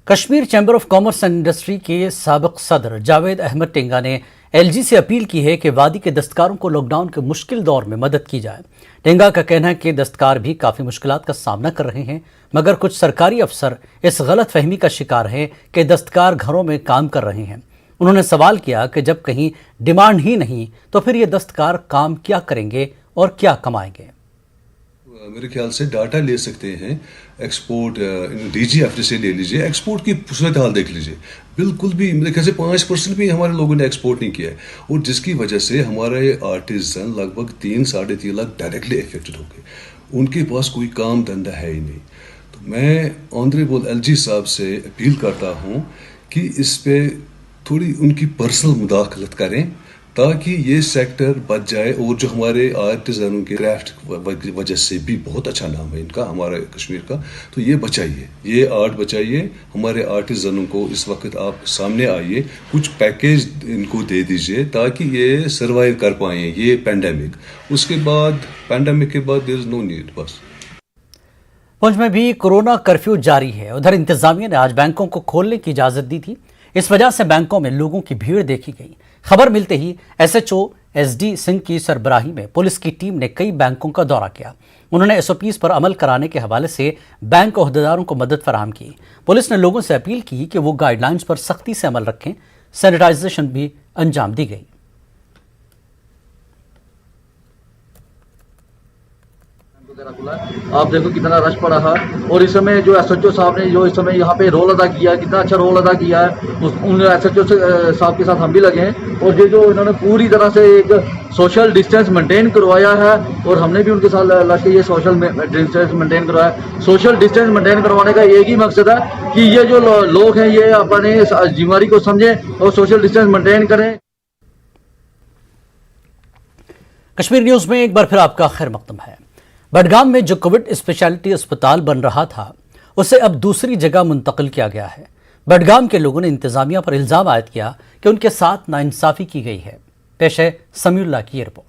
Kashmir chamber of commerce and industry के साबिक सदर जावेद अहमद टेंगा ने एलजी से अपील की है कि वादी के दस्तकारों को लॉकडाउन के मुश्किल दौर में मदद की जाए। टेंगा का कहना है कि दस्तकार भी काफ़ी मुश्किलात का सामना कर रहे हैं, मगर कुछ सरकारी अफसर इस गलत फहमी का शिकार हैं कि दस्तकार घरों में काम कर रहे हैं। उन्होंने सवाल किया कि जब कहीं डिमांड ही नहीं तो फिर ये दस्तकार काम क्या करेंगे और क्या कमाएंगे। मेरे ख्याल से डाटा ले सकते हैं, एक्सपोर्ट DGF से ले लीजिए, एक्सपोर्ट की सूरत हाल देख लीजिए, बिल्कुल भी मेरे ख्याल से 5% भी हमारे लोगों ने एक्सपोर्ट नहीं किया है, और जिसकी वजह से हमारे आर्टिजन लगभग 3-3.5 लाख डायरेक्टली इफेक्टेड हो गए। उनके पास कोई काम धंधा है ही नहीं। तो मैं ऑनरेबल LG साहब से अपील करता हूँ कि इस पे थोड़ी उनकी पर्सनल मुदाखलत करें ताकि ये सेक्टर बच जाए, और जो हमारे आर्टिजनों के क्राफ्ट वजह से भी बहुत अच्छा नाम है इनका, हमारे कश्मीर का, तो ये बचाइए, ये आर्ट बचाइए। हमारे आर्टिजनों को इस वक्त आप सामने आइए, कुछ पैकेज इनको दे दीजिए ताकि ये सर्वाइव कर पाएँ ये पैंडेमिक। उसके बाद पैंडेमिक के बाद देयर इज नो नीड। बस पुंछ में भी कोरोना कर्फ्यू जारी है। उधर इंतजामिया ने आज बैंकों को खोलने की इजाजत दी थी। इस वजह से बैंकों में लोगों की भीड़ देखी गई। खबर मिलते ही SHO SD सिंह की सरबराही में पुलिस की टीम ने कई बैंकों का दौरा किया। उन्होंने SOPs पर अमल कराने के हवाले से बैंक ओहदेदारों को मदद फराहम की। पुलिस ने लोगों से अपील की कि वो गाइडलाइंस पर सख्ती से अमल रखें। सैनिटाइजेशन भी अंजाम दी गई। आप देखो कितना रश पड़ा है, और इस समय जो SHO साहब ने जो इस समय यहाँ पे रोल अदा किया है, कितना अच्छा रोल अदा किया है। उन SHO साहब के साथ हम भी लगे हैं, और ये जो इन्होंने पूरी तरह से एक सोशल डिस्टेंस मेंटेन करवाया है, और हमने भी उनके साथ लग के ये सोशल डिस्टेंस मेंटेन करवाया। सोशल डिस्टेंस मेंटेन करवाने का एक ही मकसद है कि ये जो लोग हैं ये अपने जिम्मेदारी को समझें और सोशल डिस्टेंस मेंटेन करें। कश्मीर न्यूज में एक बार फिर आपका खैर मकदम है। बडगाम में जो कोविड स्पेशलिटी अस्पताल बन रहा था उसे अब दूसरी जगह मुंतकिल किया गया है। बडगाम के लोगों ने इंतजामिया पर इल्जाम आयद किया कि उनके साथ नाइंसाफी की गई है। पेश है समीउल्लाह की ये रिपोर्ट।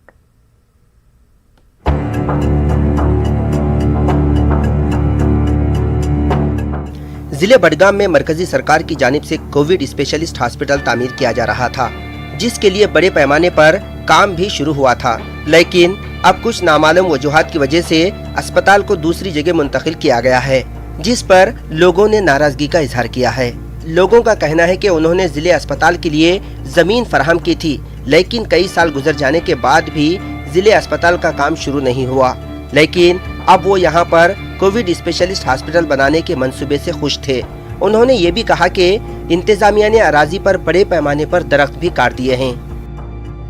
जिले बडगाम में मरकजी सरकार की जानिब से कोविड स्पेशलिस्ट हॉस्पिटल तामीर किया जा रहा था, जिसके लिए बड़े पैमाने पर काम भी शुरू हुआ था, लेकिन अब कुछ नामालूम वजूहात की वजह से अस्पताल को दूसरी जगह मुंतकिल किया गया है, जिस पर लोगों ने नाराजगी का इजहार किया है। लोगों का कहना है कि उन्होंने जिले अस्पताल के लिए जमीन फराहम की थी, लेकिन कई साल गुजर जाने के बाद भी जिले अस्पताल का काम शुरू नहीं हुआ, लेकिन अब वो यहाँ पर कोविड स्पेशलिस्ट हॉस्पिटल बनाने के मंसूबे से खुश थे। उन्होंने ये भी कहा कि इंतजामिया ने अराजी पर बड़े पैमाने पर दरख्त भी काट दिए हैं।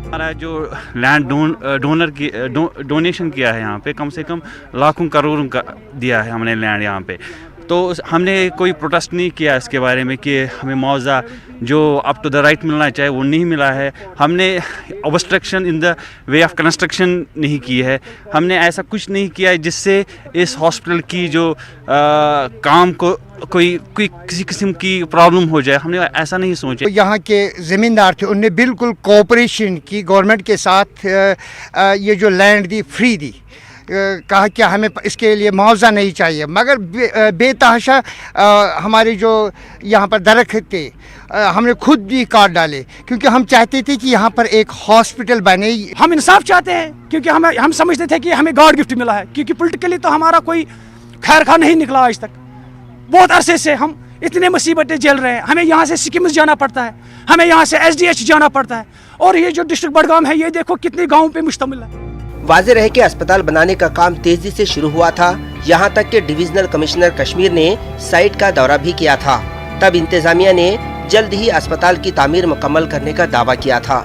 हमारा जो लैंड डोनर की डोनेशन किया है यहाँ पे, कम से कम लाखों करोड़ों का दिया है हमने लैंड यहाँ पे, तो हमने कोई प्रोटेस्ट नहीं किया इसके बारे में कि हमें मुआवजा जो अप टू द राइट मिलना चाहिए वो नहीं मिला है। हमने obstruction in the way of construction नहीं की है। हमने ऐसा कुछ नहीं किया है जिससे इस हॉस्पिटल की जो काम को कोई किसी किस्म की प्रॉब्लम हो जाए, हमने ऐसा नहीं सोचा। यहाँ के ज़मींदार थे, उनने बिल्कुल कोऑपरेशन की गवर्नमेंट के साथ, ये जो लैंड दी फ्री दी, कहा कि हमें इसके लिए मुआवजा नहीं चाहिए, मगर बेतहाशा हमारे जो यहाँ पर दरख्त थे हमने खुद भी काट डाले, क्योंकि हम चाहते थे कि यहाँ पर एक हॉस्पिटल बने। हम इंसाफ चाहते हैं, क्योंकि हम समझते थे कि हमें गॉड गिफ्ट मिला है, क्योंकि पॉलिटिकली तो हमारा कोई खैर खा नहीं निकला आज तक। बहुत अरसे से हम इतने मुसीबतें झेल रहे हैं, हमें यहाँ से सिक्किम्स जाना पड़ता है, हमें यहाँ से SDH जाना पड़ता है, और ये जो डिस्ट्रिक्ट बडगाम है ये देखो कितने गाँव पे मुश्तमिल है। वाज़ेह रहे कि अस्पताल बनाने का काम तेजी से शुरू हुआ था, यहाँ तक कि डिविजनल कमिश्नर कश्मीर ने साइट का दौरा भी किया था। तब इंतजामिया ने जल्द ही अस्पताल की तामीर मुकम्मल करने का दावा किया था।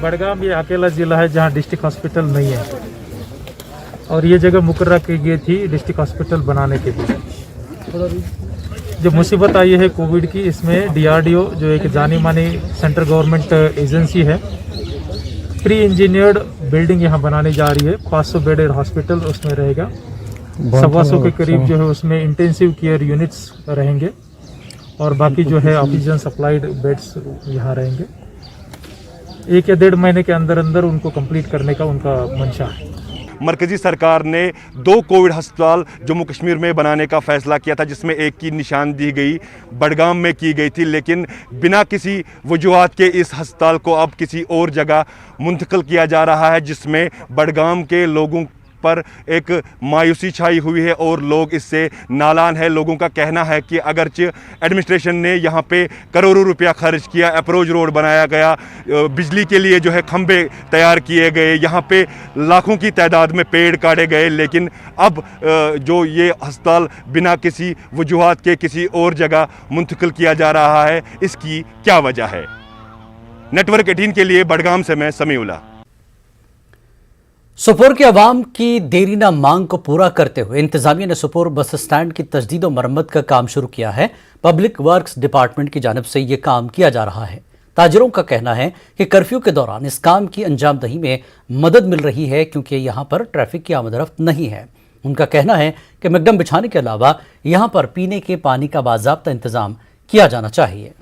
बडगाम ये अकेला जिला है जहाँ डिस्ट्रिक्ट हॉस्पिटल नहीं है, और ये जगह मुकर्रर की गई थी डिस्ट्रिक्ट हॉस्पिटल बनाने के लिए। जो मुसीबत आई है कोविड की, इसमें DRDO जो एक जानी मानी सेंट्रल गवर्नमेंट एजेंसी है, प्री इंजीनियर्ड बिल्डिंग यहाँ बनाने जा रही है। 500 बेडेड हॉस्पिटल उसमें रहेगा, 125 के करीब जो है उसमें इंटेंसिव केयर यूनिट्स रहेंगे और बाकी जो है ऑक्सीजन सप्लाइड बेड्स यहाँ रहेंगे। 1 या 1.5 महीने के अंदर अंदर उनको कंप्लीट करने का उनका मंशा है। मरकजी सरकार ने 2 कोविड अस्पताल जम्मू कश्मीर में बनाने का फैसला किया था, जिसमें एक की निशान दी गई बडगाम में की गई थी, लेकिन बिना किसी वजूहात के इस अस्पताल को अब किसी और जगह मुंतकिल किया जा रहा है, जिसमें बडगाम के लोगों पर एक मायूसी छाई हुई है और लोग इससे नालान है। लोगों का कहना है कि अगरचे एडमिनिस्ट्रेशन ने यहाँ पे करोड़ों रुपया खर्च किया, अप्रोच रोड बनाया गया, बिजली के लिए जो है खंबे तैयार किए गए, यहाँ पे लाखों की तादाद में पेड़ काटे गए, लेकिन अब जो ये अस्पताल बिना किसी वजूहात के किसी और जगह मुंतकिल किया जा रहा है, इसकी क्या वजह है? नेटवर्क 18 के लिए बडगाम से मैं समीउल्लाह। सोपोर के अवाम की देरीना मांग को पूरा करते हुए इंतजामिया ने सोपोर बस स्टैंड की तजदीद और मरम्मत का काम शुरू किया है। पब्लिक वर्क्स डिपार्टमेंट की जानिब से ये काम किया जा रहा है। ताजिरों का कहना है कि कर्फ्यू के दौरान इस काम की अंजामदही में मदद मिल रही है, क्योंकि यहाँ पर ट्रैफिक की आमदरफ्त नहीं है। उनका कहना है कि मैकडम बिछाने के अलावा यहाँ पर पीने के पानी का बाज़ाब्ता इंतजाम किया जाना चाहिए।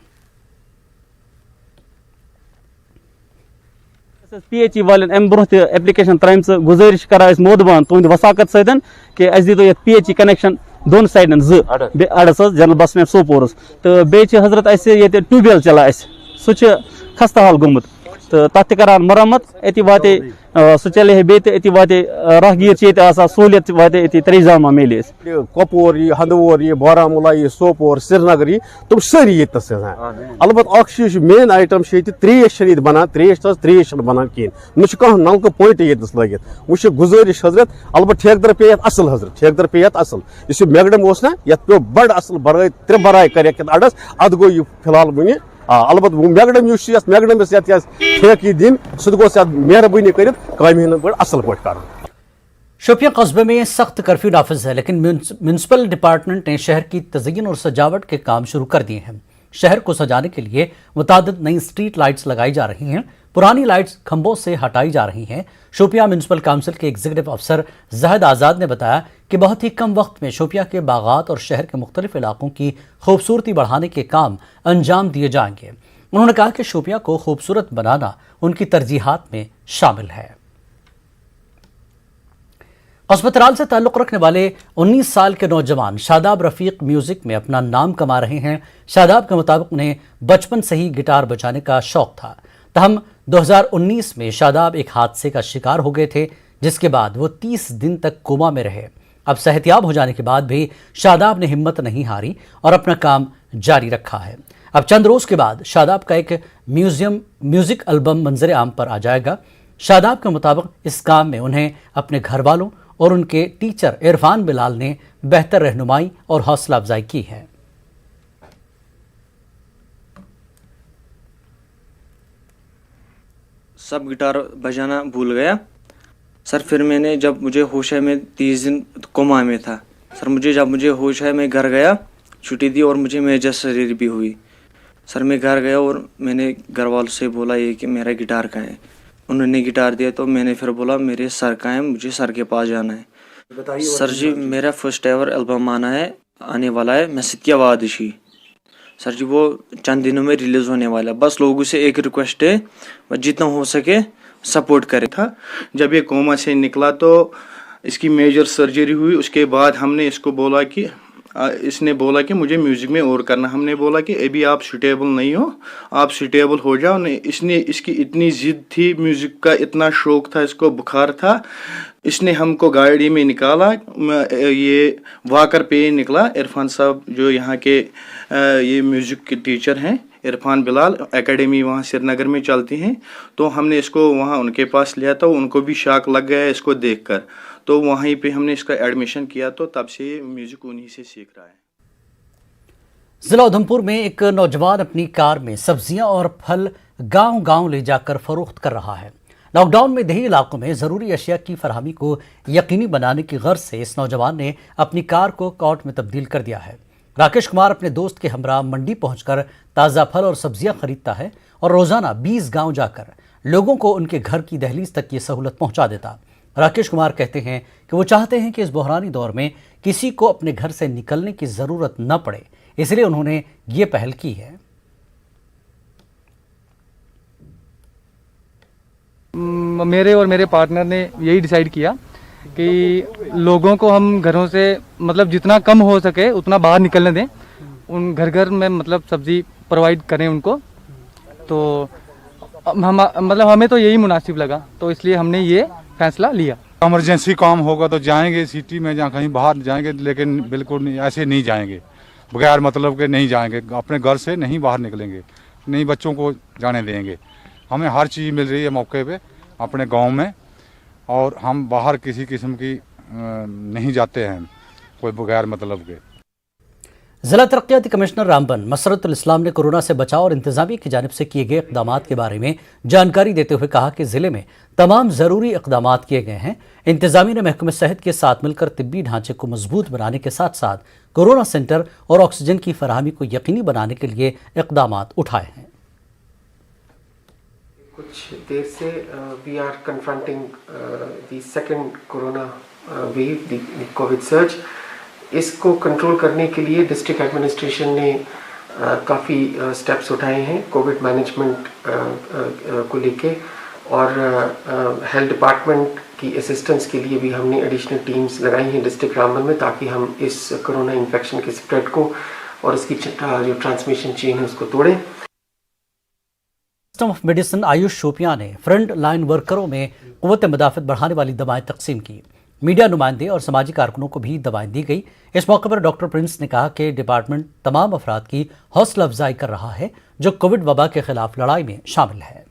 PHE वालन अम ब्रोह एप्लिकेशन त्रम गुजारिश करा मोदबान तुंद वसाकत सतन कि अस दीतो ये PHE कनेक्शन दोन साइडन अड़स जनरल बस स्टैंड सोपोर तो बे हजरत ये ट्यूबवेल चला सह खस्ता हाल गोमुत तो तथ करान मरम्मत अति वाते सह चले है बेति वाते राहगीर सहूलियत वाते त्रेजामा मिले कपवर हंदवोर बारामूला सोपोर श्रीनगर तुम सारी ये अलबत् मेन आइटम त्रेश बनान त्रेश बनान कहें कह नलक पॉइंट ये लगित वो गुजारिश हजरत अलबत् ठेकेदार पे असल हजरत ठेकेदार पे असल इस मैकडम ना ये पे बड़ असल बराए 3 बराए कर अड़स अद गो यह फिलहाल वन अलबत् मैकडम मैकडमस ठेक दिन सह मेहरबानी कर असल पे कर। शोपियां कस्बे में सख्त कर्फ्यू नाफिज है, लेकिन म्यूनसिपल डिपार्टमेंट ने शहर की तज़य्युन और सजावट के काम शुरू कर दिए हैं। शहर को सजाने के लिए मुतादिद नई स्ट्रीट लाइट्स लगाई जा रही हैं, पुरानी लाइट्स खंभों से हटाई जा रही हैं। शोपियां म्यूनसिपल काउंसिल के एग्जीक्यूटिव अफसर जहद आज़ाद ने बताया कि बहुत ही कम वक्त में शोपियां के बागात और शहर के मुख्तलिफ इलाकों की खूबसूरती बढ़ाने के काम अंजाम दिए जाएंगे। उन्होंने कहा कि शोपियां को खूबसूरत बनाना उनकी तरजीहात में शामिल है। अस्पताल से ताल्लुक़ रखने वाले 19 साल के नौजवान शादाब रफ़ीक म्यूज़िक में अपना नाम कमा रहे हैं। शादाब के मुताबिक उन्हें बचपन से ही गिटार बजाने का शौक़ था। तहम 2019 में शादाब एक हादसे का शिकार हो गए थे, जिसके बाद वो 30 दिन तक कोमा में रहे। अब सेहतियाब हो जाने के बाद भी शादाब ने हिम्मत नहीं हारी और अपना काम जारी रखा है। अब चंद रोज़ के बाद शादाब का एक म्यूज़िक एल्बम मंजर आम पर आ जाएगा। शादाब के मुताबिक इस काम में उन्हें अपने घर वालों और उनके टीचर इरफान बिलाल ने बेहतर रहनुमाई और हौसला अफजाई की है। सब गिटार बजाना भूल गया सर। फिर मैंने जब मुझे होश है, मैं 30 दिन कोमा में था सर। जब मुझे होश है, मैं घर गया, छुट्टी दी और मुझे मेजर सर्जरी भी हुई सर। मैं घर गया और मैंने घर वालों से बोला ये कि मेरा गिटार कहाँ है। उन्होंने गिटार दिया तो मैंने फिर बोला मेरे सर का है, मुझे सर के पास जाना है। सर जी मेरा फर्स्ट एवर एल्बम आने वाला है, मैं सत्या वादिशी सर जी, वो चंद दिनों में रिलीज़ होने वाला है। बस लोगों से एक रिक्वेस्ट है, जितना हो सके सपोर्ट करे था। जब ये कोमा से निकला तो इसकी मेजर सर्जरी हुई। उसके बाद हमने इसको बोला कि इसने बोला कि मुझे म्यूज़िक में और करना। हमने बोला कि अभी आप सूटेबल नहीं हो, आप सूटेबल हो जाओ। इसकी इतनी ज़िद थी, म्यूज़िक का इतना शौक़ था, इसको बुखार था। इसने हमको गाड़ी में निकाला, ये वाकर पे निकला। इरफान साहब जो यहाँ के ये म्यूज़िक के टीचर हैं, इरफान बिलाल एकेडमी वहाँ श्रीनगर में चलती हैं, तो हमने इसको वहाँ उनके पास लिया था। उनको भी शौक लग गया इसको देखकर, तो वहीं पे हमने इसका एडमिशन किया, तो तब से म्यूज़िक उन्हीं से सीख रहा है। जिला उधमपुर में एक नौजवान अपनी कार में सब्जियां और फल गांव-गांव ले जाकर फरोख्त कर रहा है। लॉकडाउन में देही इलाकों में ज़रूरी अशिया की फरहमी को यकीनी बनाने की गर्ज से इस नौजवान ने अपनी कार को कॉट में तब्दील कर दिया है। राकेश कुमार अपने दोस्त के हमरा मंडी पहुंचकर ताज़ा फल और सब्जियां खरीदता है और रोज़ाना 20 गांव जाकर लोगों को उनके घर की दहलीज तक ये सहूलत पहुंचा देता। राकेश कुमार कहते हैं कि वो चाहते हैं कि इस बहरानी दौर में किसी को अपने घर से निकलने की ज़रूरत न पड़े, इसलिए उन्होंने ये पहल की है। मेरे और मेरे पार्टनर ने यही डिसाइड किया कि लोगों को हम घरों से मतलब जितना कम हो सके उतना बाहर निकलने दें, उन घर घर में मतलब सब्जी प्रोवाइड करें उनको। तो हम मतलब हमें तो यही मुनासिब लगा, तो इसलिए हमने ये फैसला लिया। इमरजेंसी काम होगा तो जाएंगे सिटी में, जहाँ कहीं बाहर जाएंगे, लेकिन बिल्कुल नहीं, ऐसे नहीं जाएंगे, बगैर मतलब के नहीं जाएंगे, अपने घर से नहीं बाहर निकलेंगे, नहीं बच्चों को जाने देंगे। हमें हर चीज़ मिल रही है मौके पे अपने गांव में, और हम बाहर किसी किस्म की नहीं जाते हैं कोई बगैर मतलब के। जिला तरक्याती कमिश्नर रामबन मसरतुल इस्लाम ने कोरोना से बचाव और इंतजामिया की जानिब से किए गए इक़दामात के बारे में जानकारी देते हुए कहा कि जिले में तमाम ज़रूरी इक़दामात किए गए हैं। इंतजामिया ने महकमे सेहत के साथ मिलकर तिब्बी ढांचे को मजबूत बनाने के साथ साथ कोरोना सेंटर और ऑक्सीजन की फराहमी को यकीनी बनाने के लिए इक़दामात उठाए हैं। कुछ देर से we are confronting the second corona wave, the COVID surge. इसको कंट्रोल करने के लिए डिस्ट्रिक्ट एडमिनिस्ट्रेशन ने काफ़ी स्टेप्स उठाए हैं कोविड मैनेजमेंट को लेके, और हेल्थ डिपार्टमेंट की असिस्टेंस के लिए भी हमने एडिशनल टीम्स लगाई हैं डिस्ट्रिक्ट रामबन में, ताकि हम इस कोरोना इन्फेक्शन के स्प्रेड को और इसकी जो ट्रांसमिशन चेन है उसको तोड़ें। ऑफ मेडिसिन आयुष शोपियां ने फ्रंट लाइन वर्करों में क़ुव्वत मदाफ़त बढ़ाने वाली दवाएं तकसीम की। मीडिया नुमाइंदे और समाजी कारकुनों को भी दवाएं दी गई। इस मौके पर डॉक्टर प्रिंस ने कहा कि डिपार्टमेंट तमाम अफराद की हौसला अफजाई कर रहा है जो कोविड वबा के खिलाफ लड़ाई में शामिल है।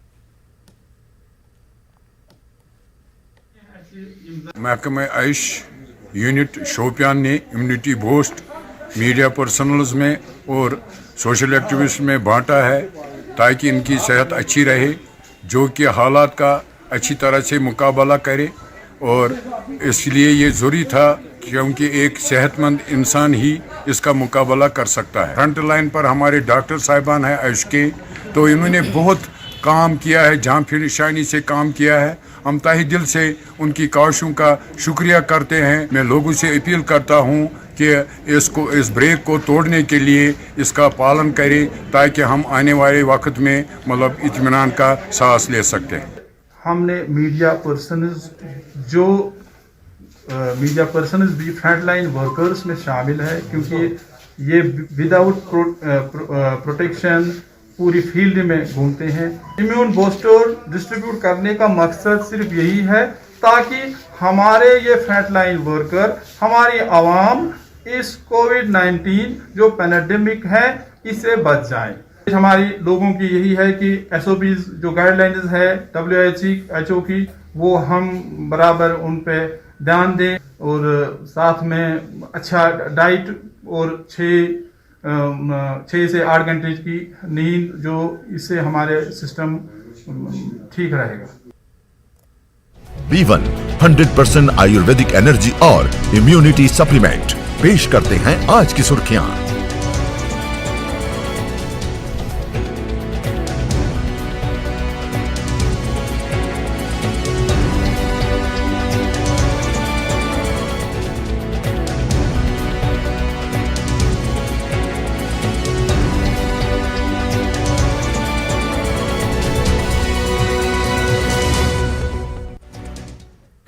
महकमे आयुष यूनिट शोपियान ने इम्यूनिटी बूस्ट मीडिया पर्सनल्स में और सोशल एक्टिविस्ट में बांटा है ताकि इनकी सेहत अच्छी रहे, जो कि हालात का अच्छी तरह से मुकाबला करे, और इसलिए ये ज़रूरी था क्योंकि एक सेहतमंद इंसान ही इसका मुकाबला कर सकता है। फ्रंट लाइन पर हमारे डॉक्टर साहिबान हैं आयुष के, तो इन्होंने बहुत काम किया है, जान फिरशानी से काम किया है। हम तहे दिल से उनकी काविशों का शुक्रिया करते हैं। मैं लोगों से अपील करता हूँ कि इस ब्रेक को तोड़ने के लिए इसका पालन करें ताकि हम आने वाले वक्त में मतलब इत्मीनान का सांस ले सकते हैं। हमने मीडिया पर्सनस भी फ्रंट लाइन वर्कर्स में शामिल है, क्योंकि ये विदाउट प्रोटेक्शन पूरी फील्ड में घूमते हैं। इम्यून बूस्टर डिस्ट्रीब्यूट करने का मकसद सिर्फ यही है ताकि हमारे ये फ्रंट लाइन वर्कर, हमारी आवाम इस कोविड-19 जो पैंडेमिक है इससे बच जाए। हमारी लोगों की यही है कि SOPs जो गाइडलाइंस है WHO की, वो हम बराबर उन पे ध्यान दें, और साथ में अच्छा डाइट और 6 से 8 घंटे की नींद, जो इससे हमारे सिस्टम ठीक रहेगा। B1 100% आयुर्वेदिक एनर्जी और इम्यूनिटी सप्लीमेंट पेश करते हैं आज की सुर्खियां।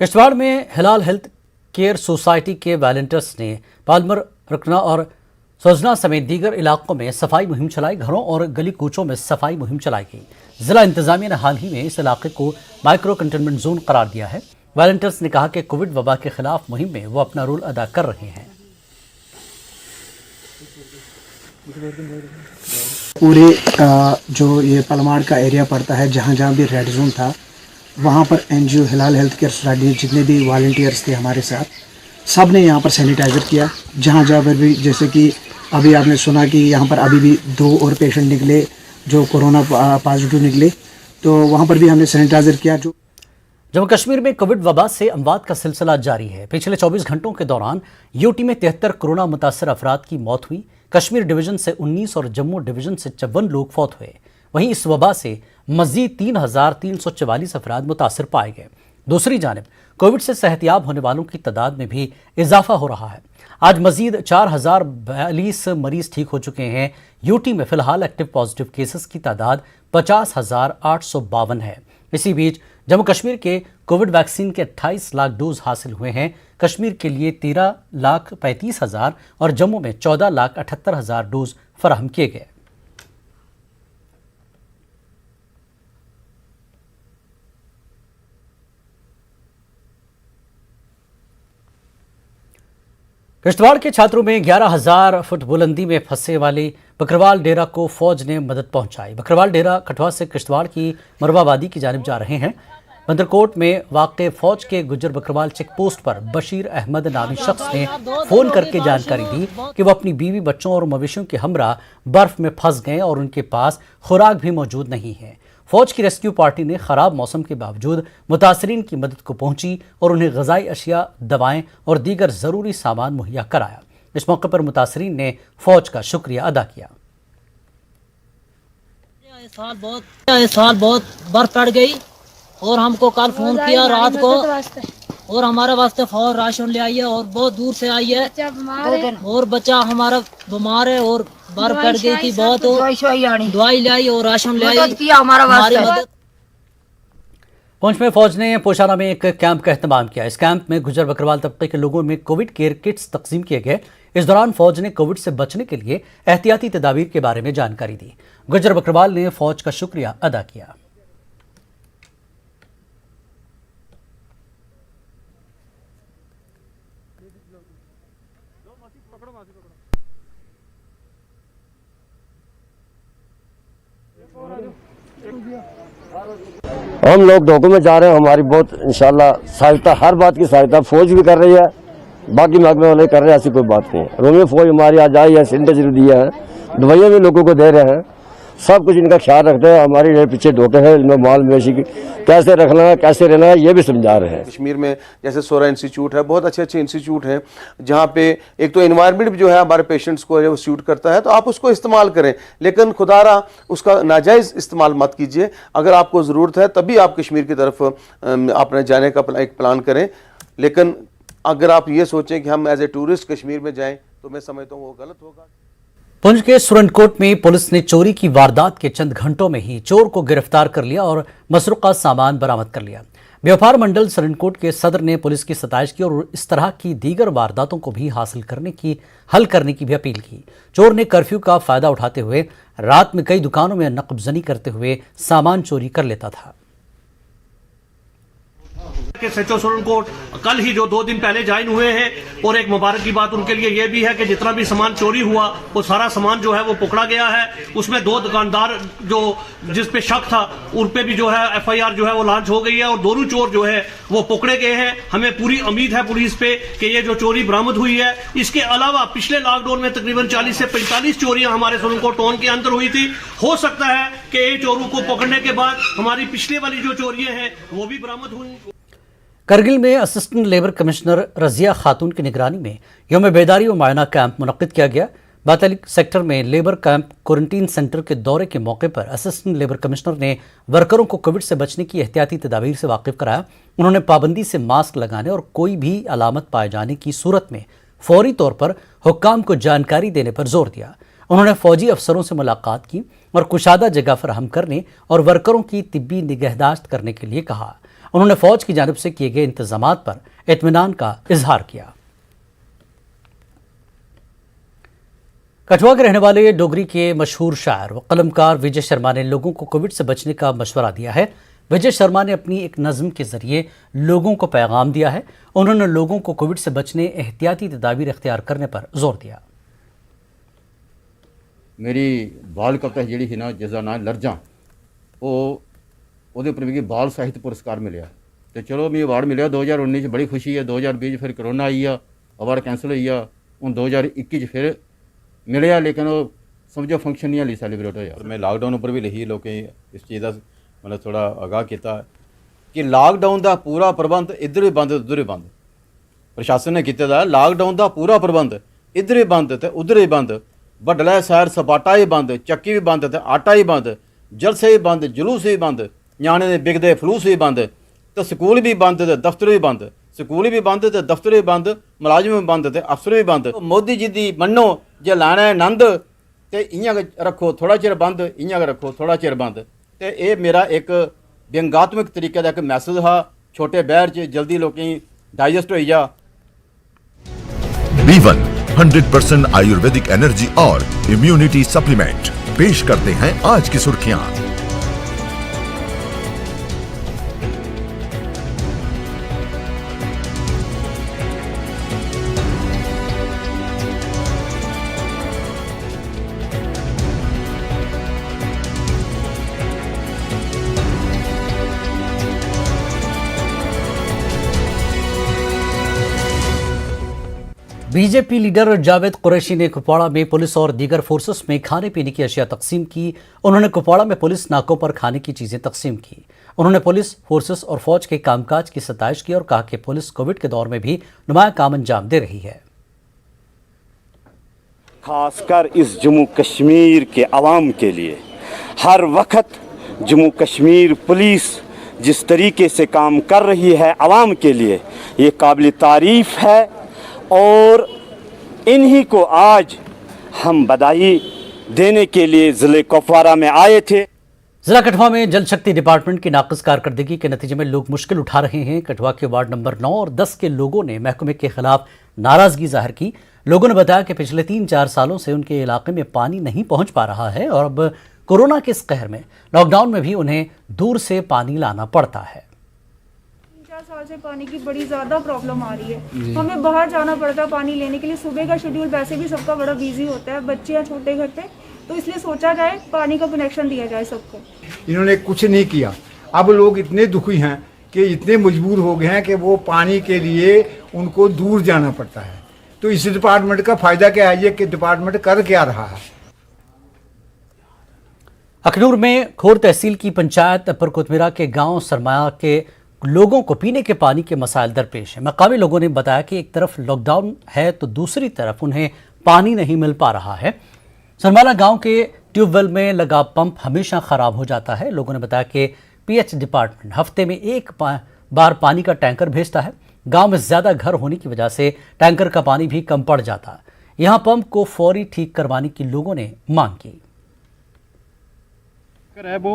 किश्तवाड़ में हिलाल हेल्थ केयर सोसाइटी के वॉलंटियर्स ने पालमर, रकना और सोजना समेत दीगर इलाकों में सफाई मुहिम चलाई। घरों और गली कूचों में सफाई मुहिम चलाई गई। जिला इंतजामिया ने हाल ही में इस इलाके को माइक्रो कंटेनमेंट जोन करार दिया है। वॉलंटियर्स ने कहा कि कोविड वबा के खिलाफ मुहिम में वो अपना रोल अदा कर रहे हैं। पूरे जो ये पलमाड़ का एरिया पड़ता है, जहाँ जहाँ भी रेड जोन था, वहाँ पर NGO हिलाल हेल्थ केयर सोसाइटी जितने भी वॉलंटियर्स थे हमारे साथ, सब ने यहाँ पर सैनिटाइज़र किया। जहाँ जहाँ पर भी, जैसे कि अभी आपने सुना कि यहाँ पर अभी भी 2 और पेशेंट निकले जो कोरोना पॉजिटिव निकले, तो वहाँ पर भी हमने सैनिटाइज़र किया। जो जम्मू कश्मीर में कोविड वबा से अमवात का सिलसिला जारी है। पिछले 24 घंटों के दौरान यूटी में 73 कोरोना मुतासर अफराद की मौत हुई। कश्मीर डिवीजन से 19 और जम्मू डिवीजन से 54 लोग फौत हुए। वहीं इस वबा से मजीद 3,344 अफराद मुतासर पाए गए। दूसरी जानिब कोविड से सेहतियाब होने वालों की तादाद में भी इजाफा हो रहा है। आज मजीद 4,042 मरीज ठीक हो चुके हैं। यूटी में फिलहाल एक्टिव पॉजिटिव केसेस की तादाद 50,852 है। इसी बीच जम्मू कश्मीर के कोविड वैक्सीन के 28 लाख डोज हासिल हुए हैं। कश्मीर के लिए 13,35,000 और जम्मू में 14,78,000 डोज फराहम किए गए। किश्तवाड़ के छात्रों में 11,000 फुट बुलंदी में फंसे वाले बकरवाल डेरा को फौज ने मदद पहुंचाई। बकरवाल डेरा कठुआ से किश्तवाड़ की मरवाबादी की जानिब जा रहे हैं। बंदरकोट में वाक़े फौज के गुज्जर बकरवाल चेक पोस्ट पर बशीर अहमद नामी शख्स ने फ़ोन करके जानकारी दी कि वो अपनी बीवी, बच्चों और मवेशियों के हमरा बर्फ़ में फंस गए और उनके पास खुराक भी मौजूद नहीं है। फौज की रेस्क्यू पार्टी ने ख़राब मौसम के बावजूद मुतासरीन की मदद को पहुंची और उन्हें ग़िज़ाई अशिया, दवाएं और दीगर ज़रूरी सामान मुहैया कराया। इस मौके पर मुतासरीन ने फौज का शुक्रिया अदा किया। इस साल बहुत बर्फ पड़ गई और हमको कल फोन किया रात को और हमारे वास्ते फौज राशन ले आई है और बहुत दूर से आई है और बच्चा हमारा बीमार है और बर्फ पड़ गई थी बहुत, दवाई ले आई और राशन ले आई हमारी मदद। पुंछ में फौज ने पोशारा में एक कैंप का एहतमाम किया। इस कैंप में गुज्जर बकरवाल तबके के लोगों में कोविड केयर किट्स तकसीम किए गए। इस दौरान फौज ने कोविड से बचने के लिए एहतियाती तदाबीर के बारे में जानकारी दी। गुज्जर बकरवाल ने फौज का शुक्रिया अदा किया। हम लोग धोखे में जा रहे हैं। हमारी बहुत इंशाल्लाह सहायता, हर बात की सहायता फौज भी कर रही है, बाकी महकमे वाले कर रहे हैं, ऐसी कोई बात नहीं है। रोमियो फौज हमारी आज आई है, सैनिटाइजर दिया है, दवाइयाँ भी लोगों को दे रहे हैं, सब कुछ इनका ख्याल रखते हैं। हमारी पीछे धोखे हैं, इनमें माल मवेशी की कैसे रखना है, कैसे रहना है, ये भी समझा रहे हैं। कश्मीर में जैसे सोरा इंस्टीट्यूट है, बहुत अच्छे अच्छे इंस्टीट्यूट हैं जहाँ पे एक तो एनवायरनमेंट जो है हमारे पेशेंट्स को वो सूट करता है, तो आप उसको इस्तेमाल करें, लेकिन खुदारा उसका नाजायज़ इस्तेमाल मत कीजिए। अगर आपको ज़रूरत है तभी आप कश्मीर की तरफ अपने जाने का एक प्लान करें, लेकिन अगर आप ये सोचें कि हम एज ए टूरिस्ट कश्मीर में जाएँ तो मैं समझता हूँ वो गलत होगा। पुंछ के सुरनकोट में पुलिस ने चोरी की वारदात के चंद घंटों में ही चोर को गिरफ्तार कर लिया और मसरूका सामान बरामद कर लिया। व्यापार मंडल सुरनकोट के सदर ने पुलिस की सताइश की और इस तरह की दीगर वारदातों को भी हल करने की भी अपील की। चोर ने कर्फ्यू का फायदा उठाते हुए रात में कई दुकानों में नकबजनी करते हुए सामान चोरी कर लेता था। के सचो सुरनकोट कल ही जो 2 दिन पहले ज्वाइन हुए हैं और एक मुबारक की बात उनके लिए ये भी है कि जितना भी सामान चोरी हुआ वो सारा सामान जो है वो पकड़ा गया है। उसमें 2 दुकानदार जो जिस पे शक था उन पे भी जो है FIR जो है वो लॉन्च हो गई है और दोनों चोर जो है वो पकड़े गए हैं। हमें पूरी उम्मीद है पुलिस पे कि ये जो चोरी बरामद हुई है, इसके अलावा पिछले लॉकडाउन में तकरीबन 40 से 45 चोरियां हमारे सुरनकोट टाउन के अंदर हुई थी। हो सकता है कि ये चोरों को पकड़ने के बाद हमारी पिछले वाली जो चोरियां हैं वो भी बरामद हुई। करगिल में असिस्टेंट लेबर कमिश्नर रजिया खातून की निगरानी में यौम बेदारी और मुआयना कैंप मुनक्किद किया गया। बातलिक सेक्टर में लेबर कैंप क्वारंटीन सेंटर के दौरे के मौके पर असिस्टेंट लेबर कमिश्नर ने वर्करों को कोविड से बचने की एहतियाती तदाबीर से वाकिफ कराया। उन्होंने पाबंदी से मास्क लगाने और कोई भी अलामत पाए जाने की सूरत में फौरी तौर पर हुक्काम को जानकारी देने पर जोर दिया। उन्होंने फौजी अफसरों से मुलाकात की और कुशादा जगह फराहम करने और वर्करों की तिब्बी निगहदाश्त करने के लिए कहा। उन्होंने फौज की जानिब से किए गए इंतजामात पर इत्मीनान का इजहार किया। कठुआ के रहने वाले डोगरी के मशहूर शायर व कलमकार विजय शर्मा ने लोगों को कोविड से बचने का मशवरा दिया है। विजय शर्मा ने अपनी एक नज़म के जरिए लोगों को पैगाम दिया है। उन्होंने लोगों को कोविड से बचने एहतियाती तदाबीर इख्तियार करने पर जोर दिया। मेरी बाल कविता जी ही ना जिसका नाम लर्जा वो भी बाल साहित्य पुरस्कार मिले, तो चलो मैं अवार्ड मिले 2019 बड़ी खुशी है। 2020 फिर करोना आई है, अवार्ड कैंसल हुई है। हूँ 2021 फिर मिले, लेकिन वो समझो फंक्शन नहीं हाली सैलीब्रेट होया। मैं लॉकडाउन पर भी लिखी लोगों इस चीज़ का मतलब थोड़ा आगाह किया कि लॉकडाउन का पूरा प्रबंध इधर भी बंद उधर भी बंद प्रशासन ने किया। लॉकडाउन का पूरा प्रबंध इधर ही बंद तो उधर ही बंद, बडलै सैर सपाटा ही बंद, चक्की भी बंद तो आटा ही बंद, ਜਲਸੇ ਵੀ ਬੰਦ, ਜਲੂਸ ਵੀ ਬੰਦ, ਨਿਆਣੇ ਦੇ ਵਿਕਦੇ ਫਲੂਸ ਵੀ ਬੰਦ, ਤੇ ਸਕੂਲ ਵੀ ਬੰਦ ਤੇ ਦਫ਼ਤਰ ਵੀ ਬੰਦ। ਸਕੂਲ ਵੀ ਬੰਦ ਤੇ ਦਫ਼ਤਰ ਵੀ ਬੰਦ, ਮੁਲਾਜ਼ਮ ਵੀ ਬੰਦ ਤੇ ਅਫਸਰ ਵੀ ਬੰਦ। ਮੋਦੀ ਜੀ ਦੀ ਮੰਨੋ ਜੇ ਲੈਣਾ ਹੈ ਆਨੰਦ ਤੇ ਇयां ਰੱਖੋ ਥੋੜਾ ਚਿਰ ਬੰਦ, इयां ਰੱਖੋ ਥੋੜਾ ਚਿਰ ਬੰਦ। ਤੇ ਇਹ ਮੇਰਾ ਇੱਕ ਵਿਅੰਗਾਤਮਕ ਤਰੀਕੇ ਦਾ ਇੱਕ ਮੈਸੇਜ ਹੈ ਛੋਟੇ ਬਹਿਰ 'ਚ ਜਲਦੀ ਲੋਕੀ ਡਾਈਜੈਸਟ ਹੋਈ ਜਾ। B1 100% आयुर्वेदिक एनर्जी और इम्यूनिटी सप्लीमेंट पेश करते हैं आज की सुर्खियां। बीजेपी लीडर जावेद कुरैशी ने कुपवाड़ा में पुलिस और दीगर फोर्सेस में खाने पीने की अशिया तकसीम की। उन्होंने कुपवाड़ा में पुलिस नाकों पर खाने की चीज़ें तकसीम की। उन्होंने पुलिस फोर्सेस और फौज के कामकाज की सताइश की और कहा कि पुलिस कोविड के दौर में भी नुमाया काम अंजाम दे रही है। खासकर इस जम्मू कश्मीर के अवाम के लिए हर वक्त जम्मू कश्मीर पुलिस जिस तरीके से काम कर रही है अवाम के लिए, ये काबिल तारीफ़ है और इन्हीं को आज हम बधाई देने के लिए ज़िले कुपवाड़ा में आए थे। जिला कठुआ में जल शक्ति डिपार्टमेंट की नाक़िस कारकर्दगी के नतीजे में लोग मुश्किल उठा रहे हैं। कठुआ के वार्ड नंबर 9 और 10 के लोगों ने महकमे के खिलाफ नाराजगी जाहिर की। लोगों ने बताया कि पिछले 3-4 सालों से उनके इलाके में पानी नहीं पहुंच पा रहा है और अब कोरोना के इस कहर में लॉकडाउन में भी उन्हें दूर से पानी लाना पड़ता है। 4 साल से पानी की बड़ी ज़्यादा प्रॉब्लम आ रही है। हमें बाहर जाना पड़ता है पानी लेने के लिए। सुबह का शेड्यूल वैसे भी सबका बड़ा बिजी होता है, बच्चे हैं छोटे घर पे, तो इसलिए सोचा जाए पानी का कनेक्शन दिया जाए सबको। इन्होंने कुछ नहीं किया। अब लोग इतने दुखी हैं कि इतने मजबूर हो गए हैं कि वो पानी के लिए उनको दूर जाना पड़ता है। तो इस डिपार्टमेंट का फ़ायदा क्या है, ये कि डिपार्टमेंट कर क्या रहा है। अखनूर में खोर तहसील की पंचायत परकुतमिरा के गांव सरमाया के लोगों को पीने के पानी के मसाइल दरपेश है। मकामी लोगों ने बताया कि एक तरफ लॉकडाउन है तो दूसरी तरफ उन्हें पानी नहीं मिल पा रहा है। सरमाला गांव के ट्यूबवेल में लगा पंप हमेशा ख़राब हो जाता है। लोगों ने बताया कि पीएच डिपार्टमेंट हफ्ते में एक बार पानी का टैंकर भेजता है। गांव में ज़्यादा घर होने की वजह से टैंकर का पानी भी कम पड़ जाता है। यहां पंप को फौरी ठीक करवाने की लोगों ने मांग की। है वो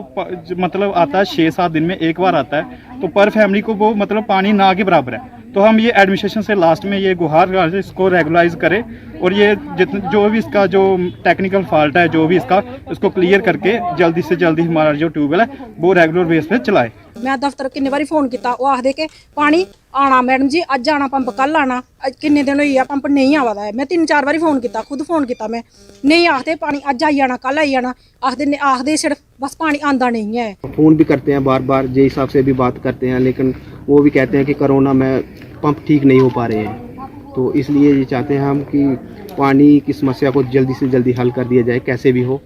मतलब आता है 6-7 दिन में एक बार आता है, तो पर फैमिली को वो मतलब पानी ना के बराबर है। तो हम ये एडमिनिस्ट्रेशन से लास्ट में ये गुहार इसको रेगुलाइज करें और ये जो भी इसका जो टेक्निकल फॉल्ट है जो भी इसको क्लियर करके जल्दी से जल्दी हमारा जो ट्यूबवेल है वो रेगुलर बेस पे चलाए। मैं दफ्तर किन्ने बारी फोन किया, वो आखदे कि पानी आना मैडम जी अज आना पंप कल आना, किन्ने दिन होई पंप नहीं आवा है। मैं 3-4 बारी फोन किया, खुद फोन किया मैं, नहीं आखते पानी अज आई जाना कल आई जाना, आखदे सिर्फ बस पानी आंदा नहीं है। फ़ोन भी करते हैं बार बार, जे साहब से भी बात करते हैं, लेकिन वो भी कहते हैं कि कोरोना में पंप ठीक नहीं हो पा रहे हैं। तो इसलिए ये चाहते हैं हम कि पानी की समस्या को जल्दी से जल्दी हल कर दिया जाए कैसे भी हो।